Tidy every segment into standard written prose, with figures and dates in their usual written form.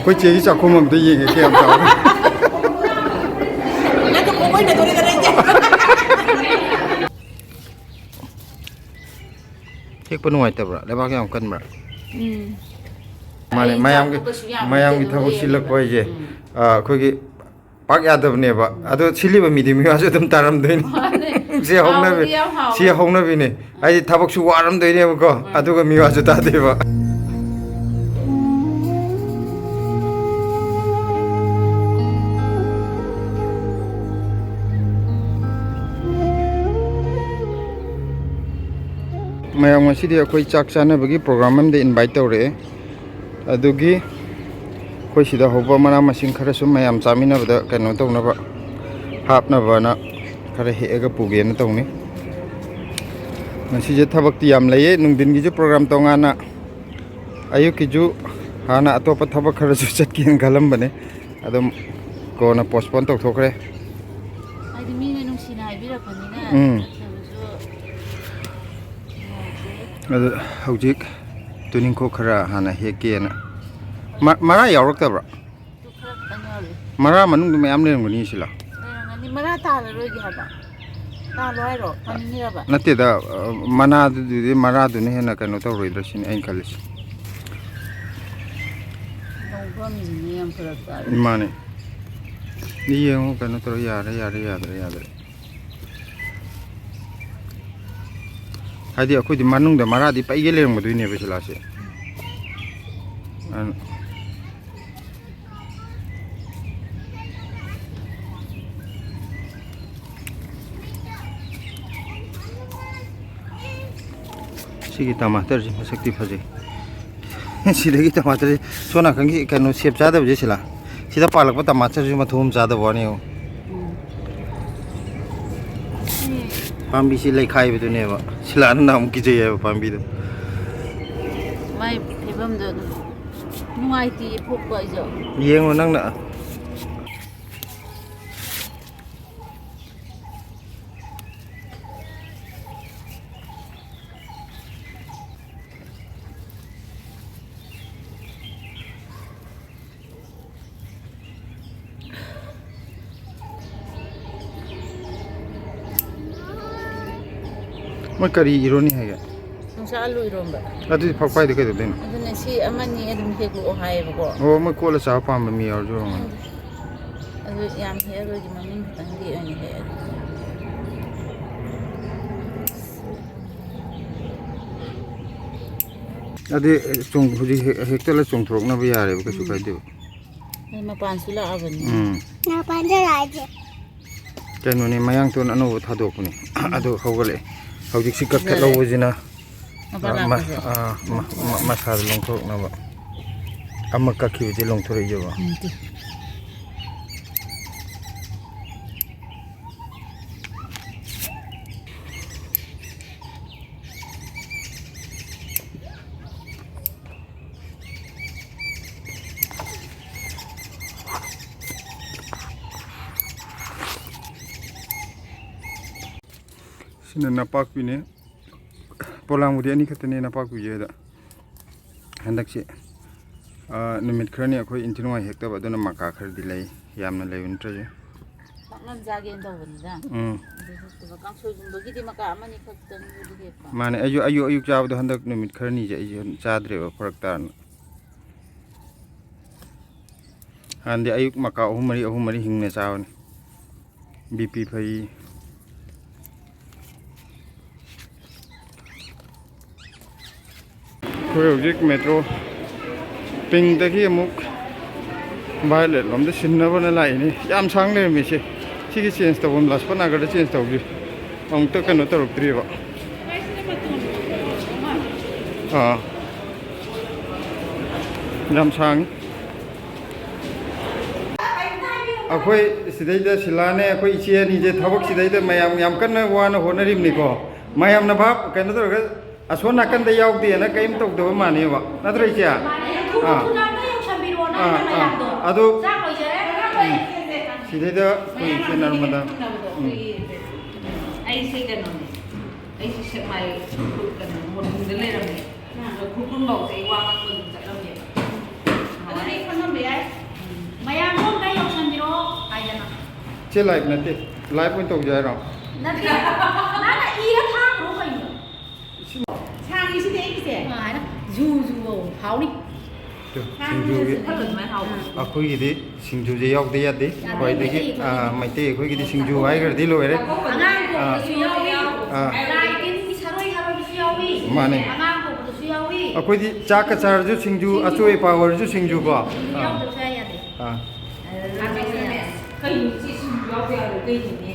ꯑꯩꯈꯣꯏ ꯆꯦꯒꯤ ꯆꯥꯛꯈꯨꯝ ꯑꯝꯇ ꯌꯦꯡꯒꯦ ꯀꯌꯥꯝ ꯆꯥꯎꯔꯦ ꯍꯦꯛꯄ ꯅꯨꯡꯉꯥꯏꯇꯕ꯭ꯔꯥ ꯂꯩꯕꯥꯛ ꯌꯥꯝ ꯀꯟꯕ꯭ꯔꯥ ꯃꯥꯅꯦ ꯃꯌꯥꯝꯒꯤ ꯊꯕꯛ ꯁꯤꯜꯂꯛꯄ ꯍꯥꯏꯁꯦ ꯑꯩꯈꯣꯏꯒꯤ ꯄꯥꯛ ꯌꯥꯗꯕꯅꯦꯕ ꯑꯗꯣ ꯁꯤꯜꯂꯤꯕ ꯃꯤꯗꯤ ꯃꯤꯋꯥꯁꯨ ꯑꯗꯨꯝ ꯇꯥꯔꯝꯗꯣꯏꯅꯤ ꯁꯤ ꯍꯧꯅꯕꯤꯅꯦ ꯍꯥꯏꯗꯤ ꯊꯕꯛꯁꯨ ꯋꯥꯔꯝꯗꯣꯏꯅꯦꯕꯀꯣ ꯑꯗꯨꯒ ꯃꯤꯋꯥꯁꯨ ꯇꯥꯗꯦꯕ ꯃꯌꯥꯝ ꯉꯁꯤꯗꯤ ꯑꯩꯈꯣꯏ ꯆꯥꯛ ꯆꯥꯅꯕꯒꯤ ꯄ꯭ꯔꯣꯒ꯭ꯔꯥꯝ ꯑꯃꯗ ꯏꯟꯚꯥꯏꯠ ꯇꯧꯔꯛꯑꯦ ꯑꯗꯨꯒꯤ ꯑꯩꯈꯣꯏ ꯁꯤꯗ ꯍꯧꯕ ꯃꯅꯥ ꯃꯁꯤꯡ ꯈꯔꯁꯨ ꯃꯌꯥꯝ ꯆꯥꯃꯤꯟꯅꯕꯗ ꯀꯩꯅꯣ ꯇꯧꯅꯕ ꯍꯥꯞꯅꯕꯅ ꯈꯔ ꯍꯦꯛꯑꯒ ꯄꯨꯒꯦꯅ ꯇꯧꯅꯤ ꯉꯁꯤꯁꯦ ꯊꯕꯛꯇꯤ ꯌꯥꯝ ꯂꯩꯌꯦ ꯅꯨꯡꯊꯤꯟꯒꯤꯁꯨ ꯄ꯭ꯔꯣꯒ꯭ꯔꯥꯝ ꯇꯣꯉꯥꯟꯅ ꯑꯌꯨꯛꯀꯤꯁꯨ ꯍꯥꯟꯅ ꯑꯇꯣꯞꯄ ꯊꯕꯛ ꯈꯔꯁꯨ ꯆꯠꯀꯦꯅ ꯈꯜꯂꯝꯕꯅꯦ ꯑꯗꯨꯝ ꯀꯣꯟꯅ ꯄꯣꯁꯄꯣꯟ ꯇꯧꯊꯣꯛꯈ꯭ꯔꯦ ꯍꯥꯏꯗꯤ ꯃꯤꯅ ꯅꯨꯡꯁꯤꯅ ꯍꯥꯏꯕꯤꯔꯛꯄꯅꯤꯅ ꯑꯗꯨ ꯍꯧꯖꯤꯛ ꯇꯨꯅꯤꯡꯈꯣꯛ ꯈꯔ ꯍꯥꯟꯅ ꯍꯦꯛꯀꯦꯅ ꯃꯔꯥ ꯌꯥꯎꯔꯛꯇꯕ꯭ꯔꯥ ꯃꯔꯥ ꯃꯅꯨꯡꯗ ꯃꯌꯥꯝ ꯂꯩꯔꯝꯒꯅꯤ ꯁꯤꯂꯥ ꯂꯩꯔꯝꯒꯅꯤ ꯃꯔꯥ ꯇꯥꯜꯂꯔꯣꯏꯒꯦ ꯍꯥꯏꯕ ꯇꯥꯜꯂꯣ ꯍꯥꯏꯔꯣ ꯇꯥꯅꯤꯡꯉꯤꯔꯕ ꯅꯠꯇꯦꯗ ꯃꯅꯥꯗꯨꯗꯤ ꯃꯔꯥꯗꯨꯅ ꯍꯦꯟꯅ ꯀꯩꯅꯣ ꯇꯧꯔꯣꯏꯗ꯭ꯔꯥ ꯁꯤꯅꯤ ꯑꯩꯅ ꯈꯜꯂꯤꯁꯦ ꯂꯧꯐꯝꯁꯤꯅ ꯌꯥꯝ ꯐꯔꯛ ꯇꯥꯔꯦ ꯃꯥꯅꯦ ꯌꯦꯡꯉꯣ ꯀꯩꯅꯣ ꯇꯧꯔ ꯌꯥꯔꯦ ꯌꯥꯗ꯭ꯔꯦ ꯍꯥꯏꯗꯤ ꯑꯩꯈꯣꯏꯗꯤ ꯃꯅꯨꯡꯗ ꯃꯔꯥꯗꯤ ꯄꯩꯒꯦ ꯂꯩꯔꯝꯒꯗꯣꯏꯅꯦꯕ ꯁꯤꯂꯥꯁꯦ ꯁꯤꯒꯤ ꯇꯃꯥꯇꯔꯁꯤ ꯃꯁꯛꯇꯤ ꯐꯖꯩ ꯁꯤꯗꯒꯤ ꯇꯃꯥꯇꯔꯁꯤ ꯁꯣꯝ ꯅꯥꯀꯟꯒꯤ ꯀꯩꯅꯣ ꯁꯦꯞ ꯆꯥꯗꯕꯁꯦ ꯁꯤꯂꯥ ꯁꯤꯗ ꯄꯥꯜꯂꯛꯄ ꯇꯃꯥꯇꯔꯁꯤ ꯃꯊꯣꯡ ꯆꯥꯗꯕ ꯋꯥꯅꯤ ꯄꯥꯝꯕꯤꯁꯤ ꯂꯩꯈꯥꯏꯕꯗꯨꯅꯦꯕ ꯁꯤꯂꯥꯅ ꯅꯍꯥꯟꯃꯨꯛ ꯀꯤꯖꯩ ꯍꯥꯏꯕ ꯄꯥꯝꯕꯤꯗꯣ ꯃꯥꯏ ꯐꯤꯕꯝꯗꯣ ꯑꯗꯨꯝ ꯅꯨꯡꯉꯥꯏꯇꯦ ꯐꯨꯛꯄ ꯑꯩꯁꯨ ꯌꯦꯡꯉꯣ ꯅꯪꯅ ꯃꯣꯏ ꯀꯔꯤ ꯏꯔꯣꯅꯤ ꯍꯥꯏꯒꯦ ꯅꯨꯡꯁꯥ ꯑꯂꯨ ꯏꯔꯣꯝꯕ ꯑꯗꯨꯗꯤ ꯐꯛꯄꯥꯏꯗ ꯀꯩꯗꯧꯗꯣꯏꯅꯣ ꯑꯗꯨꯅ ꯁꯤ ꯑꯃꯅꯤ ꯑꯗꯨꯝ ꯍꯦꯛꯂꯛꯑꯣ ꯍꯥꯏꯌꯦꯕꯀꯣ ꯑꯣ ꯃꯣꯏ ꯀꯣꯠꯂ ꯆꯥꯕ ꯄꯥꯝꯕ ꯃꯤ ꯌꯥꯎꯔꯁꯨ ꯑꯣꯏꯔꯝꯒꯅꯤ ꯑꯗꯨ ꯌꯥꯝ ꯍꯦꯛꯑꯔꯣꯏꯒꯤ ꯃꯃꯤꯡ ꯈꯛꯇꯪꯒꯤ ꯑꯣꯏꯅ ꯍꯦꯛꯑꯒꯦ ꯑꯗꯨ ꯍꯧꯖꯤꯛ ꯍꯦꯛꯇꯠꯂ ꯆꯣꯡꯊꯣꯔꯛꯅꯕ ꯌꯥꯔꯦꯕ ꯀꯩꯁꯨ ꯀꯥꯏꯗꯦꯕ ꯃꯄꯥꯟꯁꯨ ꯂꯥꯛꯑꯕꯅꯤ ꯃꯄꯥꯟꯗ ꯂꯥꯛꯑꯦ ꯀꯩꯅꯣꯅꯦ ꯃꯌꯥꯡꯇꯣꯟ ꯑꯅꯧꯕ ꯊꯥꯗꯣꯛꯄꯅꯦ ꯑꯗꯨ ꯍꯧꯒꯠꯂꯛꯑꯦ ꯍꯧꯖꯤꯛꯁꯤ ꯀꯛꯊꯠꯍꯧꯕꯁꯤꯅ ꯃꯁꯥꯗ ꯂꯣꯡꯊꯣꯔꯛꯅꯕ ꯑꯃ ꯀꯛꯈꯤꯕꯁꯤ ꯂꯣꯡꯊꯣꯔꯛꯏꯖꯕ ꯁꯤꯅ ꯅꯄꯥꯛꯄꯤꯅꯦ ꯄꯣꯂꯥꯡꯕꯨꯗꯤ ꯑꯅꯤ ꯈꯛꯇꯅꯦ ꯅꯄꯥꯛꯄꯤꯁꯦꯗ ꯍꯟꯗꯛꯁꯤ ꯅꯨꯃꯤꯠ ꯈꯔꯅꯤ ꯑꯩꯈꯣꯏ ꯏꯟꯊꯤ ꯅꯨꯡꯉꯥꯏ ꯍꯦꯛꯇꯕ ꯑꯗꯨꯅ ꯃꯀꯥ ꯈꯔꯗꯤ ꯂꯩ ꯌꯥꯝꯅ ꯂꯩꯕ ꯅꯠꯇ꯭ꯔꯁꯨ ꯄꯥꯛꯅꯝ ꯆꯥꯒꯦꯅ ꯇꯧꯕꯅꯤꯗ ꯑꯗꯨ ꯀꯥꯡꯁꯣꯏꯒꯨꯝꯕꯒꯤꯗꯤ ꯃꯀꯥ ꯑꯃꯅꯤ ꯈꯛꯇꯪꯕꯨꯗꯤ ꯍꯦꯛꯄ ꯃꯥꯅꯦ ꯑꯩꯁꯨ ꯑꯌꯨꯛ ꯆꯥꯕꯗꯣ ꯍꯟꯗꯛ ꯅꯨꯃꯤꯠ ꯈꯔꯅꯤꯁꯦ ꯑꯩꯁꯨ ꯆꯥꯗ꯭ꯔꯦꯕ ꯐꯔꯛ ꯇꯥꯔꯅ ꯍꯥꯟꯅꯗꯤ ꯑꯌꯨꯛ ꯃꯀꯥ ꯑꯍꯨꯝ ꯃꯔꯤ ꯍꯤꯡꯅ ꯆꯥꯕꯅꯤ BP ꯐꯩ ꯑꯩꯈꯣꯏ ꯍꯧꯖꯤꯛ ꯃꯦꯇ꯭ꯔꯣ ꯄꯤꯡꯗꯒꯤ ꯑꯃꯨꯛ ꯚꯥꯏꯂꯦꯠ ꯂꯣꯝꯗ ꯁꯤꯟꯅꯕꯅ ꯂꯥꯛꯏꯅꯤ ꯌꯥꯝ ꯁꯥꯡ ꯂꯩꯔꯝꯃꯤꯁꯦ ꯁꯤꯒꯤ ꯆꯦꯟꯖ ꯇꯧꯐꯝ ꯂꯥꯁꯄꯠ ꯅꯥꯒꯔꯗ ꯆꯦꯟꯖ ꯇꯧꯗ꯭ꯔꯤ ꯑꯃꯨꯛꯇ ꯀꯩꯅꯣ ꯇꯧꯔꯛꯇ꯭ꯔꯤꯕ ꯌꯥꯝ ꯁꯥꯡꯉꯤ ꯑꯩꯈꯣꯏ ꯁꯤꯗꯩꯗ ꯁꯤꯂꯥꯅꯦ ꯑꯩꯈꯣꯏ ꯏꯆꯦ ꯑꯅꯤꯁꯦ ꯊꯕꯛ ꯁꯤꯗꯩꯗ ꯃꯌꯥꯝ ꯌꯥꯝ ꯀꯟꯅ ꯋꯥꯅ ꯍꯣꯠꯅꯔꯤꯕꯅꯤꯀꯣ ꯃꯌꯥꯝꯅ ꯚꯥꯞ ꯀꯩꯅꯣ ꯇꯧꯔꯒ ꯑꯁꯣꯟ ꯅꯥꯀꯟꯗ ꯌꯥꯎꯗꯦꯅ ꯀꯔꯤꯝ ꯇꯧꯗꯕ ꯃꯥꯅꯦꯕ ꯅꯠꯇ꯭ꯔ ꯏꯆꯦ ꯑꯗꯨ ꯁꯤꯗꯩꯗ ꯑꯩꯈꯣꯏ ꯏꯆꯦ ꯅꯔꯃꯗꯥ ꯑꯩꯁꯦ ꯀꯩꯅꯣꯅꯦ ꯑꯩꯁꯦ ꯁꯦꯛꯃꯥꯏ ꯀꯩꯅꯣ ꯃꯣꯔꯅꯤꯡꯗ ꯂꯩꯔꯝꯃꯦ ꯈꯨꯔꯈꯨꯜꯐꯥꯎꯁꯦ ꯑꯩ ꯋꯥ ꯉꯥꯡꯕ ꯑꯗꯨꯝ ꯆꯠꯂꯝꯃꯦꯕ ꯑꯗꯨꯗꯤ ꯈꯪꯉꯝꯕ ꯌꯥꯏ चे लाइव नते लाइव पॉइंट तो जाए रहा नदी ना ई का था रो कहीं छांग इसी दे इसे हां ना जू जू हाउ नी सिंजुगी अखोइगिदी सिंजुजे यावदे यादे खवाइदगी मैते अखोइगिदी सिंजु हाइग्रदि लोइरे अगांग को सु यावी लाइटिन की सरोई हारो सु यावी माने अगांग को सु यावी अखोइदी चाक चारजु सिंजु अचोय पावरजु सिंजु को याव तो से यादे हां कहीं ची सिंजु यावी यारो कहीं ने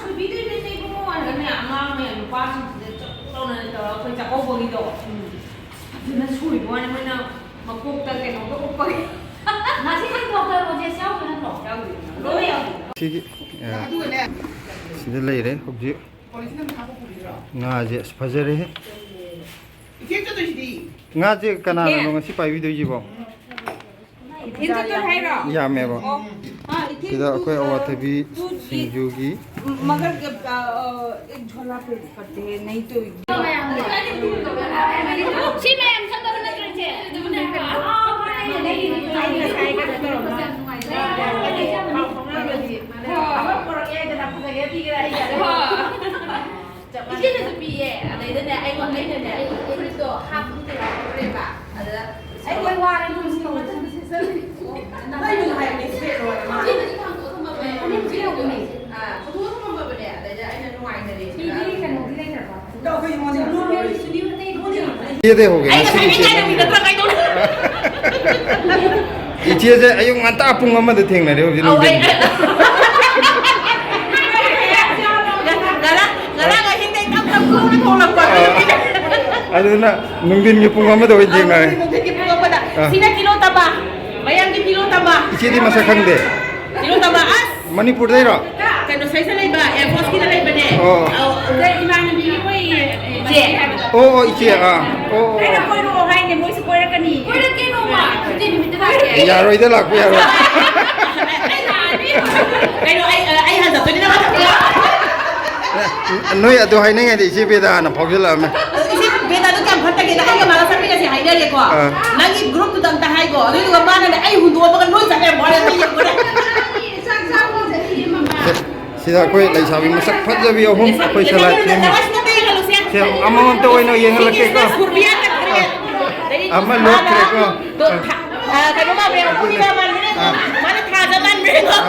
सुबिदे ने ने को अनने अगांग में नुपा सिंजु चौना तो अखोइ चाकोबोगी दो ना सुई बोने मना मकोक तक के नो को पगे ना सी डॉक्टर रोजे साउ ना डॉक्टर रोए ठीक सिदे लेरे हबजी nga je fajare he ike to di nga je kana no ngasi pai video ji bo into to hai ra ya me bo ha ike ida koi awathabi singju gi मगर एक झोला पे करते हैं नहीं तो सी में हम सब बना करे ये दे हो गया इचे जे अयु nganta apung amada thengnare hoji no din gara hindai tam tam ko tholam pa aduna nungdin gi pung amada hoji thengnare ki pung amada sina kilo taba bayang ki kilo taba iche di masa khangde kilo taba as manipur dai ro kano sai sai leiba air force ki leiba ne dai iman bi koi je oh iche ai na koi ro hai ne moi se koi ra kani कोई के no मा दिन में ता के yaro ida lakku yaro ai no ai ha da to ni na noi adu hainai ngai de iche beda na phogel ame isi beda to kam phatta ke ai ga mala sabi na si hai dare ko nangi group dang ta hai go adu ga ba na ai hundu ba noi sa ke bo le ni ko da sang sang ko se ni mama sida koi lai sabi masak phajabi ahum koi salai kem se amam to oino yengal ke ko ama lok kre ko cái đó mà về ông đi ra mà nó thà ra ban về rồi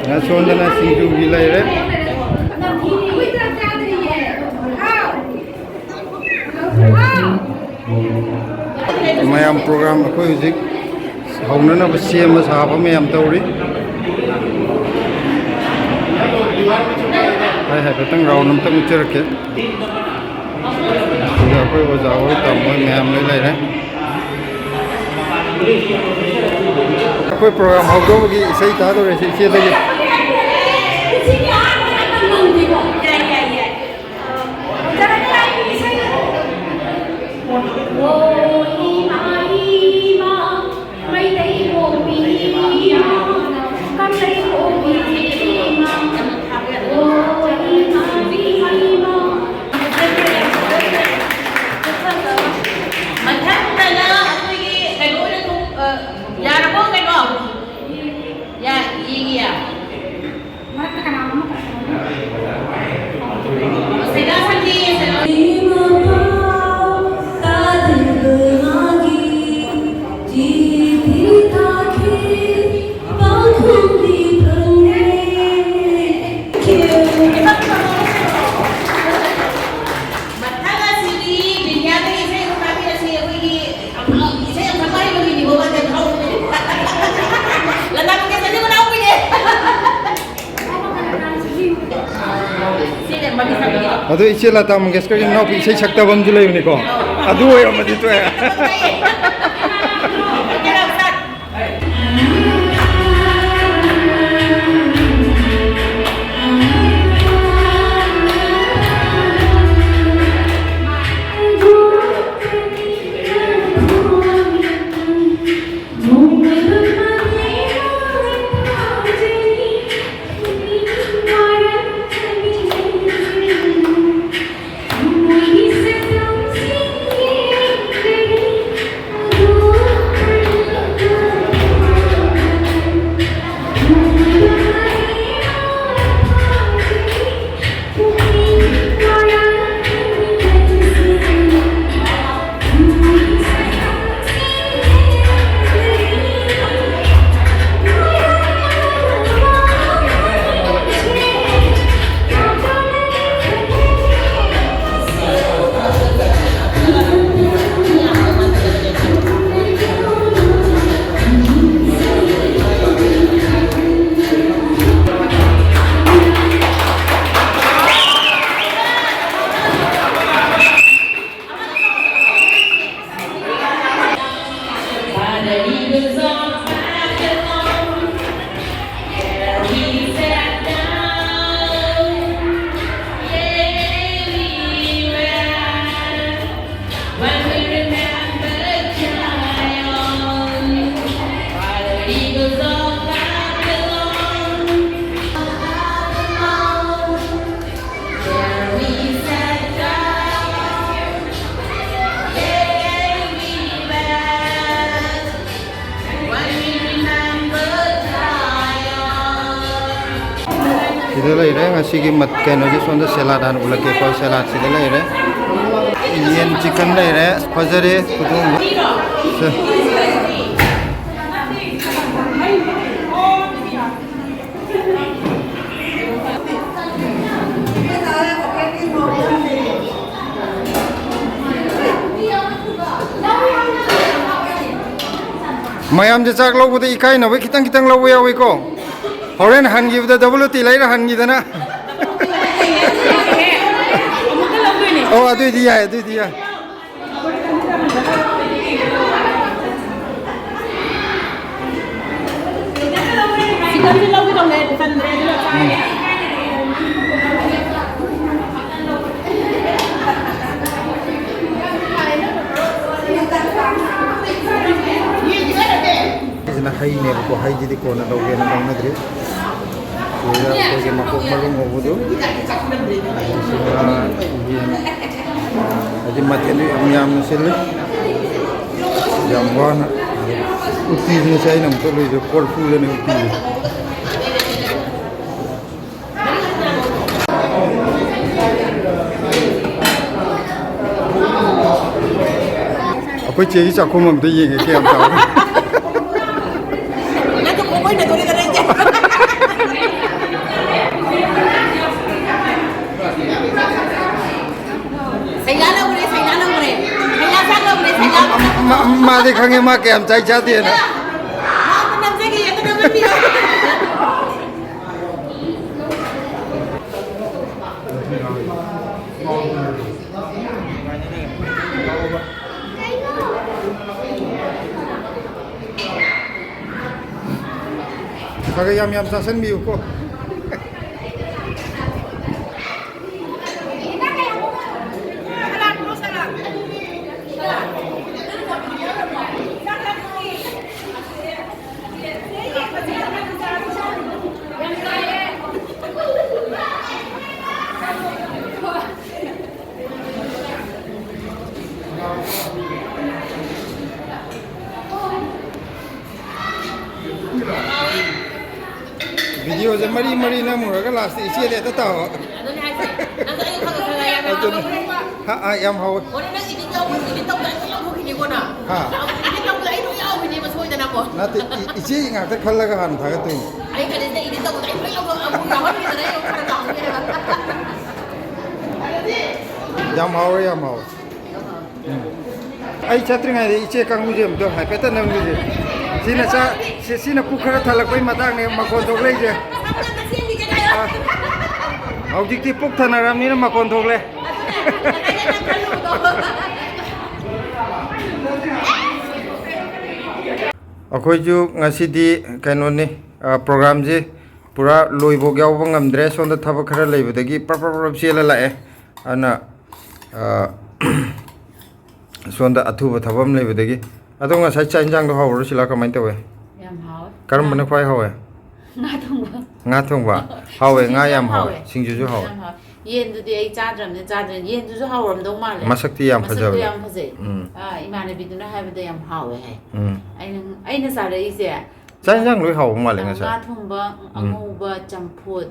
na sondana singju gi lai re mayam program ko hujik hauna na basiya ma sahaba mayam tawri hai hai betang raw nam tam cherke ya koi oja oi tam moi mayam lai re koi program hau do gi sei ta do re se de adu iche la ta mangesker gi no pi sei sakta bam julai ni ko adu oi amadi to Sida leire ngasigi mat kenoji sonda salad an ulake ko salad sida leire yen chicken leire fajare kudung mayam je chak lo bude ikai na we kitang kitang lo we awi ko horen han gi bude double ti lai ra han gi dana oh adu dia na hai ne ko hai ji ko na doge na dong na dre ko ge ma ko malum ho budu aji matheldi amyam sel jamwana uti ni sai nam to le jo kol fu le ne uti apai che ji chakhom am de yeng ke am ta ma de khange ma ke am chai cha de na kage yam sa san mi ko video je mari na mu ga last ichi de ta ta ha yam haw na te ichi nga ta khal ga han tha ga tu yam haw ai chatri ngai ichi kang mu je do hai pe ta nam mu je sina pukhara thalak pai matang ne makon thok le je objik ti puk thanaram ni na makon thok le akhoi ju ngasi di kaino ni program je pura loibo gyaw bangam dre sonda thaba khara leibadagi par chela la e ana sonda athuba thabam leibadagi adonga sai cha injang do hawro sila kamai tawe yam haw karam bana khwai hawe nga thongba hawe nga yam hawe singju ju hawe yen du de chadram ne chadram yen du ju hawram dong ma le masakti yam phajaw yam phajai imane bi du na ha ba yam hawe hai aina sa re ise cha injang loi haw ma le nga sa nga thongba angoba champut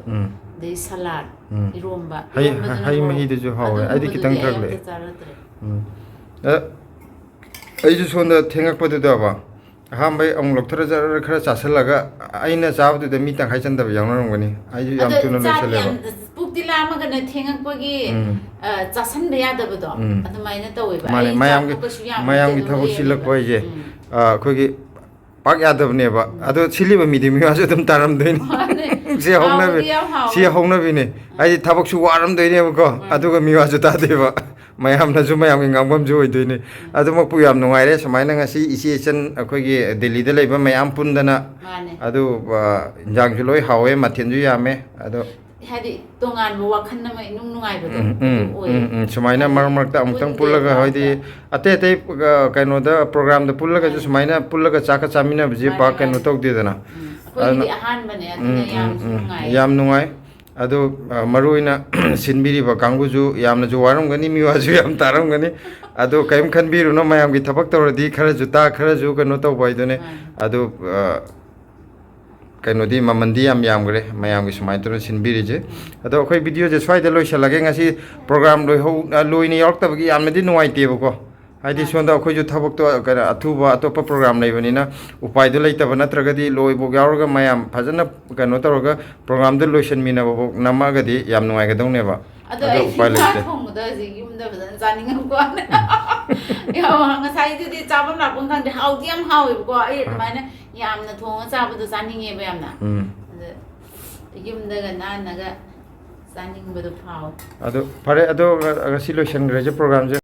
de salad iromba hai mahi de ju hawe ai di kitang thak le ai ju sonda thengak padu da ba ham bai ang lok thara jar khara chasalaga aina chabu de mi tang khai chan da yang rong gani ai ju yam tuna le chale ba pukti la ma ga ne thengak pa gi chasan be ya da ba do adumai na tawe ba mane mayam gi thabo silak pai je khoi gi pak ya da ne ba ado sili ba mi de mi wa ju dum taram de ni si hongna bi ne ai thabak su waram de ne ba ko adu ga mi wa ju ta de ba mayamnasu mayamgi ngangbamju oidoine adumakpu yam nungaire sumaina ngasi ichi chen akhoi Delhi da leiba mayam pundana adu injangju loi hawe mathenju yame adu hadi tongan bu wakhan na mai nung nungai ba sumaina marmarta amtang pullaga hoidi ate ate kaino da program da pullaga ju sumaina pullaga chaka chamina bje pa kaino tok de dana koi ahan bane aduna yam nungai yam nungai adu maruina sinbiri ba kanguju yamna ju waram gani miwaju yam taram gani adu kaim khanbiru no mayam gi thabak tawradi khara ju ta khara ju kaino taw baidone adu kainodi mamandi yam gre mayam gi sumai to sinbiri je ado khoi video je swai de loi shalage ngasi program loi ho loi ni york tabagi yamna di nuai te bako haidi sonda khoi ju thabak to kana athuba atopa program nei bani na upai do leitaba natragadi loi bo yaurga mayam phajana kano toroga program de loisan mina bo namaga di yam nuai ga dong ne ba ado upai leite thong da ji yum da badan janing ko ya nga sai di chabam la pung thang de hau diam hau ko ai mana yamna thong chabadu janinge ba yamna yum da ga na na ga janing ba do phau ado pare ado si loisan gre je program je